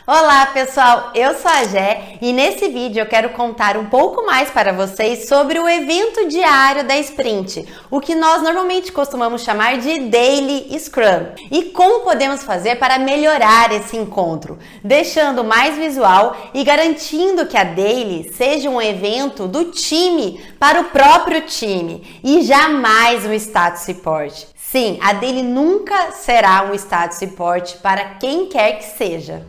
Olá pessoal, eu sou a Gé e nesse vídeo eu quero contar um pouco mais para vocês sobre o evento diário da Sprint, o que nós normalmente costumamos chamar de Daily Scrum, e como podemos fazer para melhorar esse encontro, deixando mais visual e garantindo que a Daily seja um evento do time para o próprio time e jamais um status report. Sim, a Daily nunca será um status report para quem quer que seja.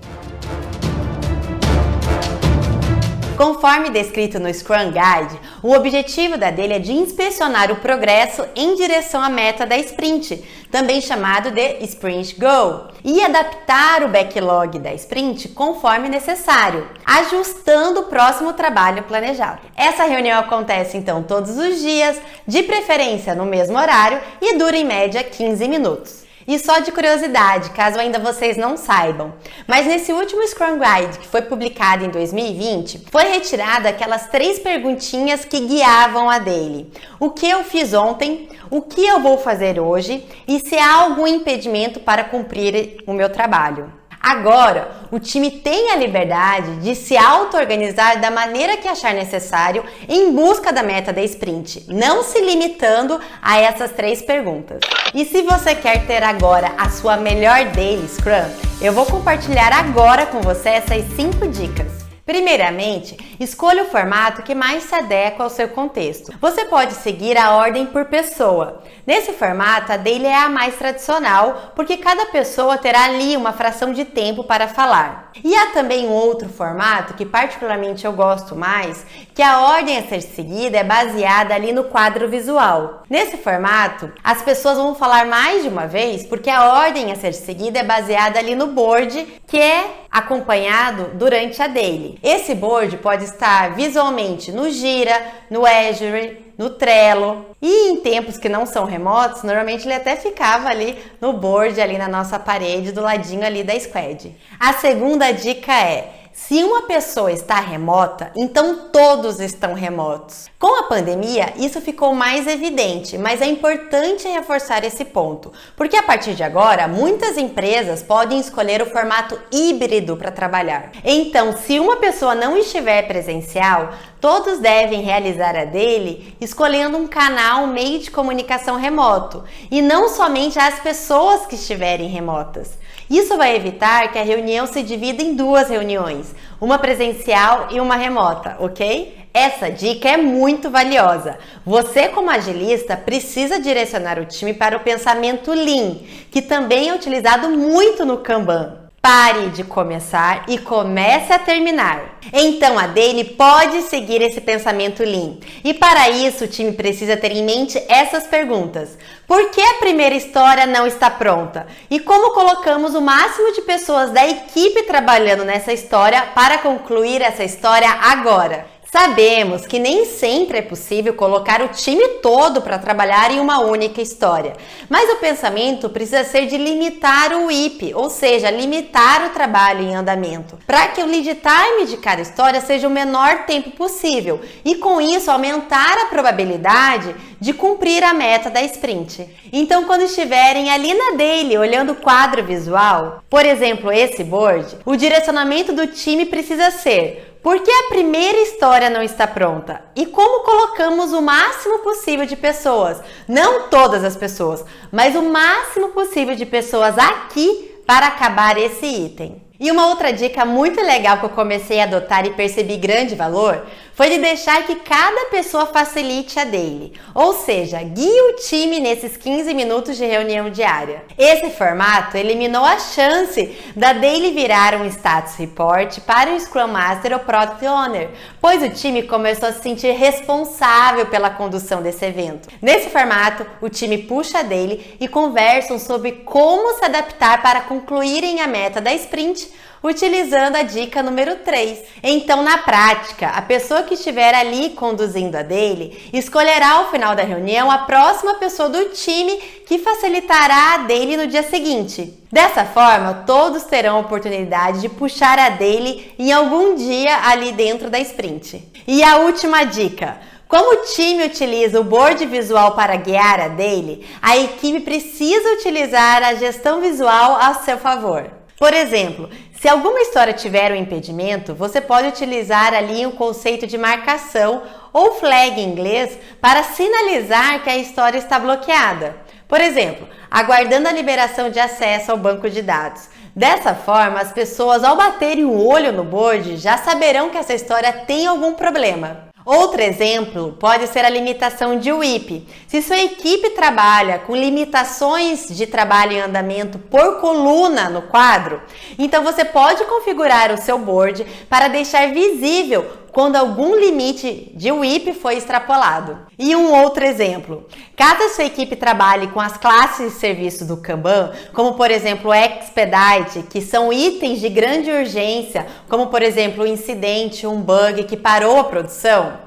Conforme descrito no Scrum Guide, o objetivo da Daily é de inspecionar o progresso em direção à meta da Sprint, também chamado de Sprint Goal, e adaptar o backlog da Sprint conforme necessário, ajustando o próximo trabalho planejado. Essa reunião acontece então todos os dias, de preferência no mesmo horário, e dura em média 15 minutos. E só de curiosidade, caso ainda vocês não saibam, mas nesse último Scrum Guide, que foi publicado em 2020, foi retirada aquelas 3 perguntinhas que guiavam a Daily. O que eu fiz ontem, o que eu vou fazer hoje e se há algum impedimento para cumprir o meu trabalho. Agora, o time tem a liberdade de se auto-organizar da maneira que achar necessário em busca da meta da Sprint, não se limitando a essas 3 perguntas. E se você quer ter agora a sua melhor Daily Scrum, eu vou compartilhar agora com você essas 5 dicas. Primeiramente, escolha o formato que mais se adequa ao seu contexto. Você pode seguir a ordem por pessoa. Nesse formato, a Daily é a mais tradicional, porque cada pessoa terá ali uma fração de tempo para falar. E há também um outro formato que particularmente eu gosto mais, que a ordem a ser seguida é baseada ali no quadro visual. Nesse formato, as pessoas vão falar mais de uma vez, porque a ordem a ser seguida é baseada ali no board, que é acompanhado durante a Daily. Esse board pode estar visualmente no Gira, no Azure, no Trello, e em tempos que não são remotos, normalmente ele até ficava ali no board, ali na nossa parede, do ladinho ali da Squad. A segunda dica é: se uma pessoa está remota, então todos estão remotos. Com a pandemia, isso ficou mais evidente, mas é importante reforçar esse ponto, porque a partir de agora, muitas empresas podem escolher o formato híbrido para trabalhar. Então, se uma pessoa não estiver presencial, todos devem realizar a Daily escolhendo um canal, um meio de comunicação remoto, e não somente as pessoas que estiverem remotas. Isso vai evitar que a reunião se divida em 2 reuniões, uma presencial e uma remota, ok? Essa dica é muito valiosa. Você, como agilista, precisa direcionar o time para o pensamento Lean, que também é utilizado muito no Kanban. Pare de começar e comece a terminar. Então a Daily pode seguir esse pensamento Lean. E para isso o time precisa ter em mente essas perguntas. Por que a primeira história não está pronta? E como colocamos o máximo de pessoas da equipe trabalhando nessa história para concluir essa história agora? Sabemos que nem sempre é possível colocar o time todo para trabalhar em uma única história, mas o pensamento precisa ser de limitar o WIP, ou seja, limitar o trabalho em andamento, para que o lead time de cada história seja o menor tempo possível e com isso aumentar a probabilidade de cumprir a meta da sprint. Então, quando estiverem ali na Daily olhando o quadro visual, por exemplo, esse board, o direcionamento do time precisa ser: por que a primeira história não está pronta? E como colocamos o máximo possível de pessoas? Não todas as pessoas, mas o máximo possível de pessoas aqui para acabar esse item. E uma outra dica muito legal que eu comecei a adotar e percebi grande valor foi de deixar que cada pessoa facilite a Daily, ou seja, guie o time nesses 15 minutos de reunião diária. Esse formato eliminou a chance da Daily virar um status report para o Scrum Master ou Product Owner, pois o time começou a se sentir responsável pela condução desse evento. Nesse formato, o time puxa a Daily e conversam sobre como se adaptar para concluírem a meta da sprint, utilizando a dica número 3. Então, na prática, a pessoa que estiver ali conduzindo a Daily escolherá ao final da reunião a próxima pessoa do time que facilitará a Daily no dia seguinte. Dessa forma, todos terão a oportunidade de puxar a Daily em algum dia ali dentro da sprint. E a última dica: como o time utiliza o board visual para guiar a Daily, a equipe precisa utilizar a gestão visual a seu favor. Por exemplo, Se alguma história tiver um impedimento, você pode utilizar ali um conceito de marcação ou flag em inglês para sinalizar que a história está bloqueada. Por exemplo, aguardando a liberação de acesso ao banco de dados. Dessa forma, as pessoas, ao baterem o olho no board, já saberão que essa história tem algum problema. Outro exemplo pode ser a limitação de WIP. Se sua equipe trabalha com limitações de trabalho em andamento por coluna no quadro, então você pode configurar o seu board para deixar visível quando algum limite de WIP foi extrapolado. E um outro exemplo, caso a sua equipe trabalhe com as classes de serviço do Kanban, como por exemplo o Expedite, que são itens de grande urgência, como por exemplo um incidente, um bug que parou a produção,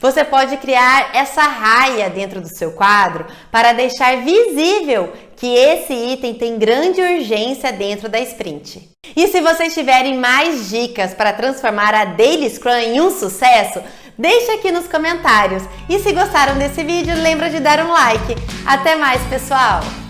você pode criar essa raia dentro do seu quadro para deixar visível que esse item tem grande urgência dentro da sprint. E se vocês tiverem mais dicas para transformar a Daily Scrum em um sucesso, deixe aqui nos comentários. E se gostaram desse vídeo, lembra de dar um like. Até mais, pessoal!